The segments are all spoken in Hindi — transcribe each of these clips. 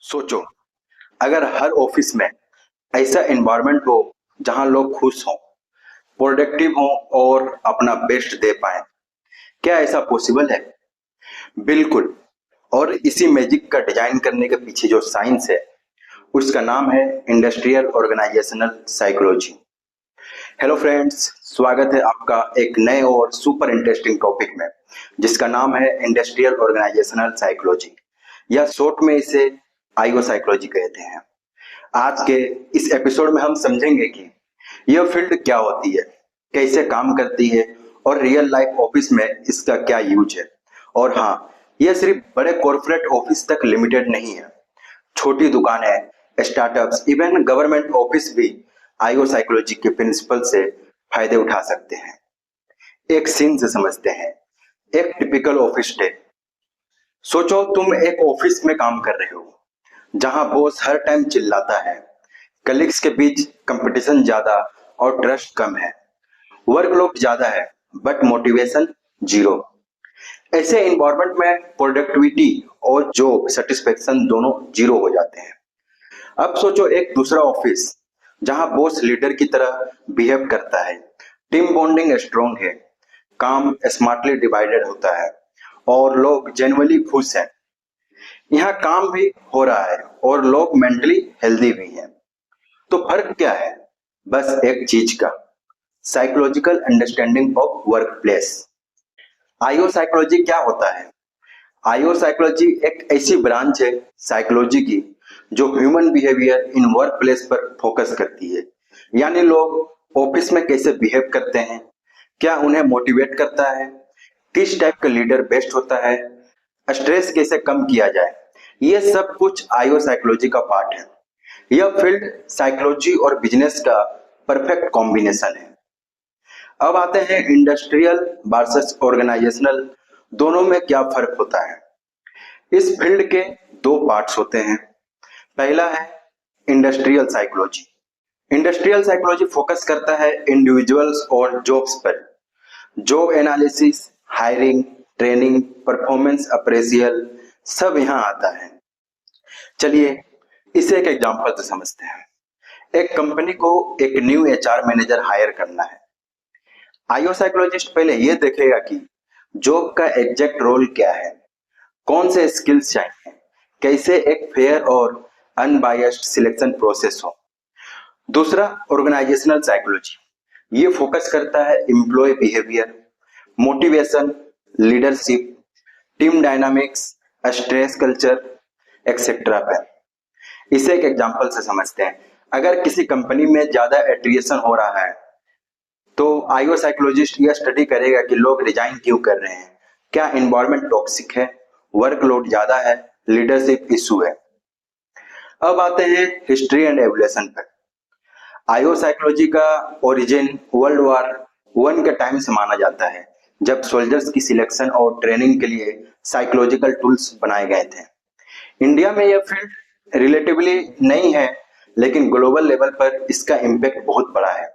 सोचो, अगर हर ऑफिस में ऐसा एनवायरनमेंट हो जहां लोग खुश हों, प्रोडक्टिव हों और अपना बेस्ट दे पाएं। क्या ऐसा पॉसिबल है? बिल्कुल। और इसी मैजिक का डिजाइन करने के पीछे जो साइंस है, उसका नाम है industrial organisational psychology. Hello friends, स्वागत है आपका एक नए और सुपर इंटरेस्टिंग टॉपिक में, जिसका नाम है इंडस्ट्रियल ऑर्गेनाइजेशनल साइकोलॉजी, या शॉर्ट में इसे आईओ साइकोलॉजी कहते हैं। आज के इस एपिसोड में हम समझेंगे कि यह फील्ड क्या होती है, कैसे काम करती है और रियल लाइफ ऑफिस में इसका क्या यूज है। और हाँ, यह सिर्फ बड़े कॉर्पोरेट ऑफिस तक लिमिटेड नहीं है। छोटी दुकानें, स्टार्टअप्स, इवन गवर्नमेंट ऑफिस भी आईओ साइकोलॉजी के प्रिंसिपल से फायदे उठा सकते हैं। एक सीन से समझते हैं। एक टिपिकल ऑफिस डे। सोचो तुम एक ऑफिस में काम कर रहे हो जहां बॉस हर टाइम चिल्लाता है, कलीग्स के बीच कंपटीशन ज्यादा और ट्रस्ट कम है, वर्कलोड ज्यादा है बट मोटिवेशन जीरो। ऐसे एनवायरनमेंट में प्रोडक्टिविटी और जॉब सेटिस्फेक्शन दोनों जीरो हो जाते हैं। अब सोचो एक दूसरा ऑफिस जहां बॉस लीडर की तरह बिहेव करता है, टीम बॉन्डिंग स्ट्रॉन्ग है, काम स्मार्टली डिवाइडेड होता है और लोग जेन्युइनली खुश हैं। यहाँ काम भी हो रहा है और लोग मेंटली हेल्दी भी हैं। तो फर्क क्या है? बस एक चीज का, psychological understanding of work place. IO psychology क्या होता है? आईओ साइकोलॉजी एक ऐसी ब्रांच है साइकोलॉजी की जो human behaviour in work place पर फोकस करती है। यानी लोग ऑफिस में कैसे बिहेव करते हैं, क्या उन्हें मोटिवेट करता है, किस टाइप का लीडर बेस्ट होता है, स्ट्रेस कैसे कम किया जाए, ये सब कुछ आईओ साइकोलॉजी का पार्ट है। यह फील्ड साइकोलॉजी और बिजनेस का परफेक्ट कॉम्बिनेशन है। अब आते हैं इंडस्ट्रियल वर्सेस ऑर्गेनाइजेशनल, दोनों में क्या फर्क होता है। इस फील्ड के दो पार्ट्स होते हैं। पहला है industrial psychology. Industrial psychology focus करता है इंडिविजुअल्स और जॉब्स पर। Job analysis, hiring, training, performance appraisal सब यहाँ आता है। चलिए इसे एक एग्जांपल से समझते हैं। एक कंपनी को एक न्यू एचआर मैनेजर हायर करना है। आईओ साइकोलॉजिस्ट पहले यह देखेगा कि जॉब का एग्जैक्ट रोल क्या है, कौन से स्किल्स चाहिए, कैसे एक फेयर और अनबायस्ड सिलेक्शन प्रोसेस हो। दूसरा ऑर्गेनाइजेशनल साइकोलॉजी, ये फोकस करता है employ behaviour, motivation, leadership, team dynamics, stress culture etcetera पर। इसे एक एग्जांपल से समझते हैं। अगर किसी कंपनी में ज्यादा एट्रिएशन हो रहा है तो आईओ साइकोलॉजिस्ट यह स्टडी करेगा कि लोग रिजाइन क्यों कर रहे हैं, क्या एनवायरनमेंट टॉक्सिक है, वर्कलोड ज्यादा है, लीडरशिप इशू है। अब आते हैं हिस्ट्री एंड एवोल्यूशन पर। आईओ साइकोलॉजी का ओरिजिन वर्ल्ड वॉर वन के टाइम से माना जाता है, जब सोल्जर्स की सिलेक्शन और ट्रेनिंग के लिए साइकोलॉजिकल टूल्स बनाए गए थे। इंडिया में यह फील्ड रिलेटिवली नहीं है, लेकिन ग्लोबल लेवल पर इसका इम्पैक्ट बहुत बड़ा है।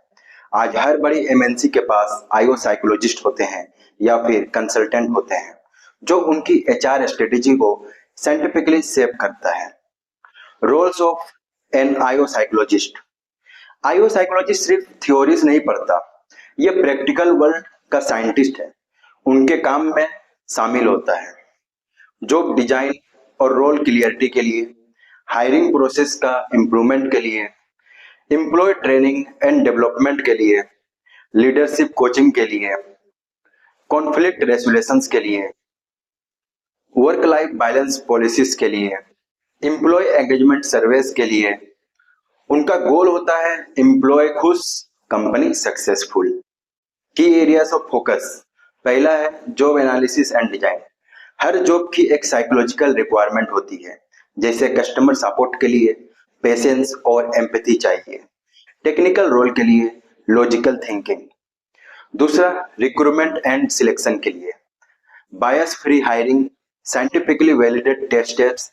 आज हर बड़ी एमएनसी के पास आईओ साइकोलॉजिस्ट होते हैं या फिर कंसल्टेंट होते हैं, जो उनकी एचआर स्ट्रेटेजी को साइंटिफिकली शेप करता है। Roles of an IO psychologist. IO psychologist सिर्फ थ्योरीज नहीं पढ़ता, यह प्रैक्टिकल वर्ल्ड का साइंटिस्ट है। उनके काम में शामिल होता है जॉब डिजाइन और रोल क्लियरिटी के लिए, हायरिंग प्रोसेस का इंप्रूवमेंट के लिए, एम्प्लॉय ट्रेनिंग एंड डेवलपमेंट के लिए, लीडरशिप कोचिंग के लिए, कॉन्फ्लिक्ट रेजोल्यूशंस के लिए, वर्क लाइफ बैलेंस पॉलिसीज के लिए, एम्प्लॉय एंगेजमेंट सर्वेस के लिए। उनका गोल होता है एम्प्लॉय खुश, कंपनी सक्सेसफुल। की एरियाज ऑफ फोकस। पहला है job analysis and design. Her job की एक साइकोलॉजिकल रिक्वायरमेंट होती है, जैसे कस्टमर सपोर्ट के लिए पेशेंस और एम्पैथी चाहिए, टेक्निकल रोल के लिए लॉजिकल थिंकिंग। दूसरा रिक्रूटमेंट एंड सिलेक्शन के लिए bias free hiring, scientifically validated tests,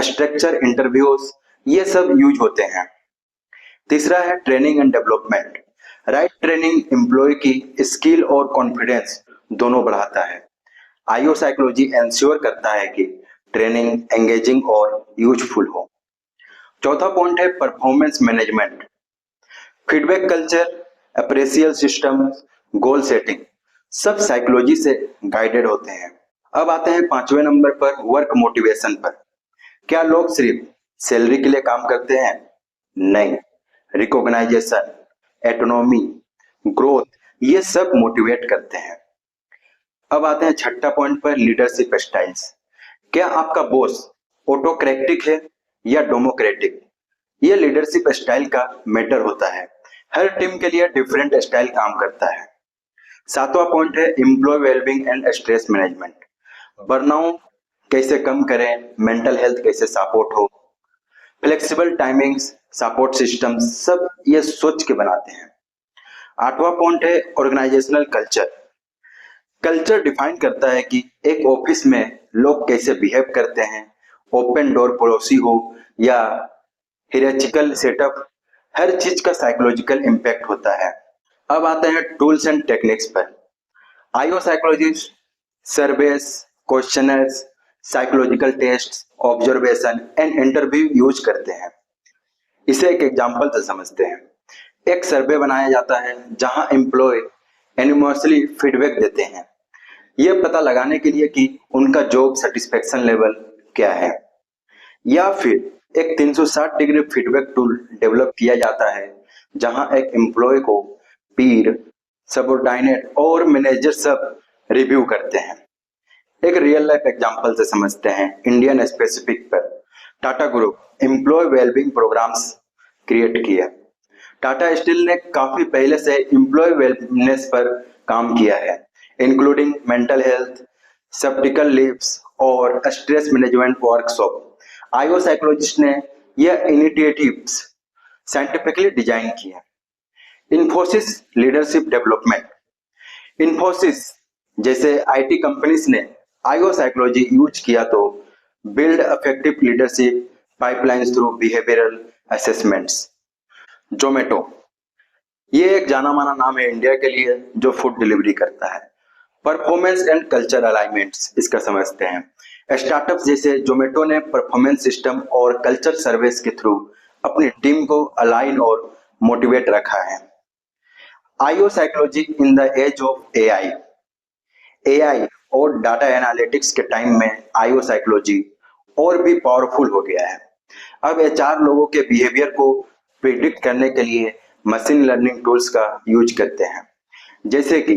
structure interviews, ये सब यूज होते हैं। तीसरा है training and development. Right training employ की स्किल और कॉन्फिडेंस दोनों बढ़ाता है। आईओ साइकोलॉजी एंश्योर करता है कि ट्रेनिंग एंगेजिंग और यूजफुल हो। चौथा पॉइंट है performance management, feedback culture, appraisal system, goal setting, सब साइकोलॉजी से गाइडेड होते हैं। अब आते हैं पांचवें नंबर पर वर्क मोटिवेशन पर। क्या लोग सिर्फ सैलरी के लिए काम करते हैं? नहीं, रिकॉग्नाइजेशन, एटोनॉमी, ग्रोथ, ये सब मोटिवेट करते हैं। अब आते हैं छठा पॉइंट पर लीडरशिप स्टाइल्स। क्या आपका बॉस ऑटोक्रेटिक है या डेमोक्रेटिक? ये लीडरशिप स्टाइल का मैटर होता है। हर टीम के लिए डिफरेंट स्टाइल काम करता है। सातवां पॉइंट है employ wellbeing and stress management. Burnout कैसे कम करें, मेंटल हेल्थ कैसे सपोर्ट हो, फ्लेक्सिबल टाइमिंग्स, सपोर्ट सिस्टम, सब ये सोच के बनाते हैं। आठवां पॉइंट है ऑर्गेनाइजेशनल कल्चर। कल्चर डिफाइन करता है कि एक ऑफिस में लोग कैसे बिहेव करते हैं, ओपन डोर पॉलिसी हो या हियरार्चिकल सेटअप, हर चीज का साइकोलॉजिकल इम्पैक्ट होता है। अब आते हैं टूल्स एंड टेक्निक्स पर। IO psychologist surveys, questionnaires, psychological test, observation and interview use करते हैं। इसे एक एग्जांपल से समझते हैं। एक सर्वे बनाया जाता है जहां एम्प्लॉय एनिमोसली फीडबैक देते हैं, यह पता लगाने के लिए कि उनका जॉब सेटिस्फेक्शन लेवल क्या है। या फिर एक 360 डिग्री फीडबैक टूल डेवलप किया जाता है जहां एक एम्प्लॉय को पीर, सबऑर्डिनेट और मैनेजर सब रिव्यू करते हैं। एक रियल लाइफ एग्जांपल से समझते हैं। इंडियन स्पेसिफिक पर Tata group employ wellbeing programmes create किया। टाटा स्टील ने काफी पहले से एम्प्लॉय वेलनेस पर काम किया है, इंक्लूडिंग मेंटल हेल्थ, सब्टिकल लीव्स और stress management workshop. IO psychologist ने यह इनिशिएटिव्स साइंटिफिकली डिजाइन किया। Infosys leadership development. इन्फोसिस जैसे आईटी कंपनीज ने आईओ साइकोलॉजी यूज किया to build effective leadership pipelines through behavioural assessments. Zomato, ये एक जाना माना नाम है इंडिया के लिए जो फूड डिलीवरी करता है। परफॉर्मेंस एंड कल्चर अलाइनमेंट्स इसका समझते हैं। स्टार्टअप्स जैसे जोमेटो ने परफॉर्मेंस सिस्टम और कल्चर सर्विस के थ्रू अपनी टीम को अलाइन और मोटिवेट रखा है। IO psychology in the age of AI और डाटा एनालिटिक्स के टाइम में आईओ साइकोलॉजी और भी पावरफुल हो गया है। अब एचआर लोगों के बिहेवियर को प्रिडिक्ट करने के लिए मशीन लर्निंग टूल्स का यूज करते हैं, जैसे कि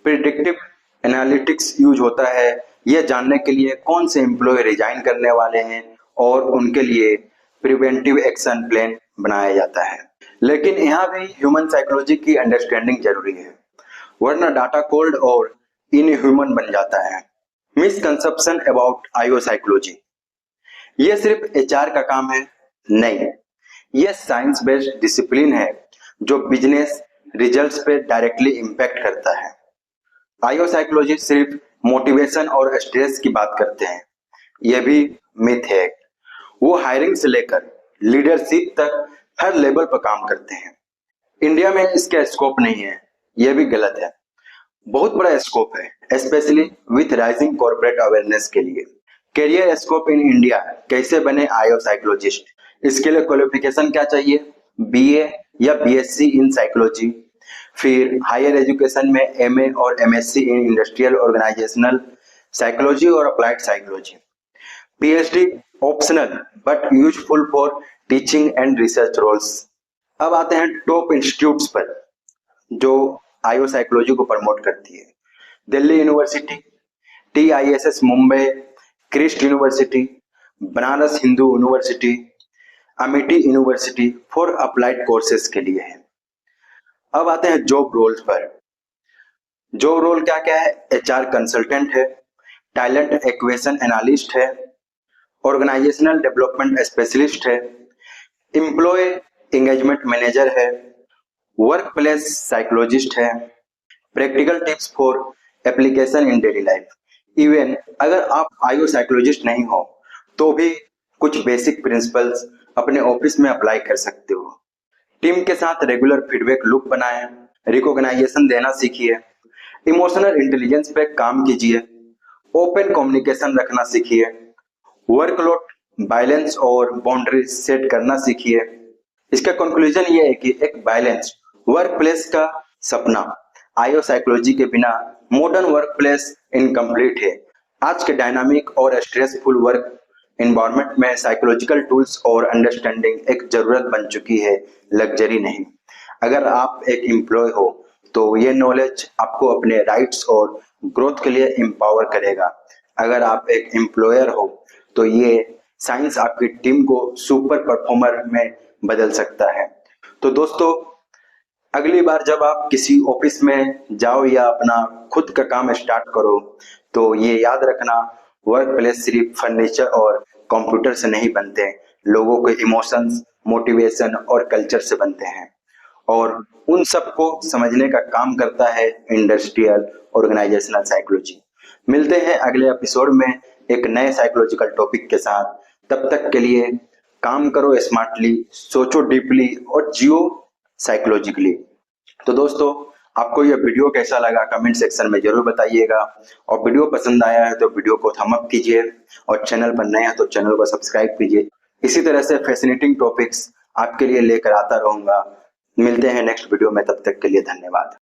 प्रिडिक्टिव एनालिटिक्स यूज होता है यह जानने के लिए कौन से एम्प्लॉय रिजाइन करने वाले हैं और उनके लिए प्रिवेंटिव एक्शन प्लान बनाया जाता है। लेकिन यहाँ भी ह्यूमन साइकोलॉजी की अंडरस्टैंडिंग जरूरी है, वरना डाटा कोल्ड और इनह्यूमन बन जाता है। Misconception about IO psychology. यह सिर्फ एचआर का काम है? नहीं, यह साइंस बेस्ड डिसिप्लिन है जो बिजनेस रिजल्ट्स पे डायरेक्टली इम्पैक्ट करता है। आईओ साइकोलॉजी सिर्फ मोटिवेशन और स्ट्रेस की बात करते हैं, यह भी मिथ है। वो हायरिंग से लेकर लीडरशिप तक हर लेवल पर काम करते हैं। इंडिया में इसका स्कोप नहीं है, यह भी गलत है। बहुत बड़ा स्कोप है, specially with rising corporate awareness के लिए। करियर स्कोप इन इंडिया, कैसे बने आईओ साइकोलॉजिस्ट? इसके लिए क्वालिफिकेशन क्या चाहिए? बीए या बीएससी इन साइकोलॉजी, फिर हायर एजुकेशन में एमए और MSc in industrial organisational psychology और applied psychology. PhD optional but useful for teaching and research roles. अब आते हैं टॉप इंस्टीट्यूट्स पर जो आईओ साइकोलॉजी को प्रमोट करती है। Delhi university, TISS Mumbai, Christ university, Banaras Hindu university, Amity university for applied courses के लिए है। अब आते हैं जॉब रोल्स पर। जॉब रोल क्या क्या है? एचआर कंसल्टेंट है, टैलेंट एक्विजिशन एनालिस्ट है, ऑर्गेनाइजेशनल डेवलपमेंट स्पेशलिस्ट है, एम्प्लॉय एंगेजमेंट मैनेजर है, वर्क प्लेस साइकोलॉजिस्ट है, practical tips for application in daily life. Even अगर आप आईओ साइकोलॉजिस्ट नहीं हो तो भी कुछ बेसिक प्रिंसिपल्स अपने ऑफिस में अप्लाई कर सकते हो। टीम के साथ रेगुलर फीडबैक लूप बनाएं, रिकॉग्नाइजेशन देना सीखिए, इमोशनल इंटेलिजेंस पे काम कीजिए, ओपन कम्युनिकेशन रखना सीखिए, वर्कलोड बैलेंस और बाउंड्रीज सेट करना सीखिए। इसका कंक्लूजन ये है कि एक बैलेंस वर्क प्लेस का सपना आईओ साइकोलॉजी के बिना मॉडर्न वर्क प्लेस इनकम्प्लीट है। आज के डायनामिक और स्ट्रेसफुल वर्क एनवायरनमेंट में साइकोलॉजिकल टूल्स और अंडरस्टैंडिंग एक जरूरत बन चुकी है, लग्जरी नहीं। अगर आप एक एम्प्लॉय हो तो ये नॉलेज आपको अपने राइट्स और ग्रोथ के लिए एम्पावर करेगा। अगर आप एक एम्प्लॉयर हो तो ये साइंस आपकी टीम को सुपर परफॉर्मर में बदल सकता है। तो दोस्तों, अगली बार जब आप किसी ऑफिस में जाओ या अपना खुद का काम स्टार्ट करो तो ये याद रखना, वर्क प्लेस सिर्फ फर्नीचर और कंप्यूटर से नहीं बनते, लोगों के इमोशंस, मोटिवेशन और कल्चर से बनते हैं। और उन सबको समझने का काम करता है इंडस्ट्रियल ऑर्गेनाइजेशनल साइकोलॉजी। मिलते हैं अगले एपिसोड में एक नए साइकोलॉजिकल टॉपिक के साथ। तब तक के लिए काम करो स्मार्टली, सोचो डीपली और जियो साइकोलॉजिकली। तो दोस्तों, आपको यह वीडियो कैसा लगा कमेंट सेक्शन में जरूर बताइएगा, और वीडियो पसंद आया है तो वीडियो को थम्स अप कीजिए, और चैनल पर नए हैं तो चैनल को सब्सक्राइब कीजिए। इसी तरह से फैसिनेटिंग टॉपिक्स आपके लिए लेकर आता रहूंगा। मिलते हैं नेक्स्ट वीडियो में, तब तक के लिए धन्यवाद।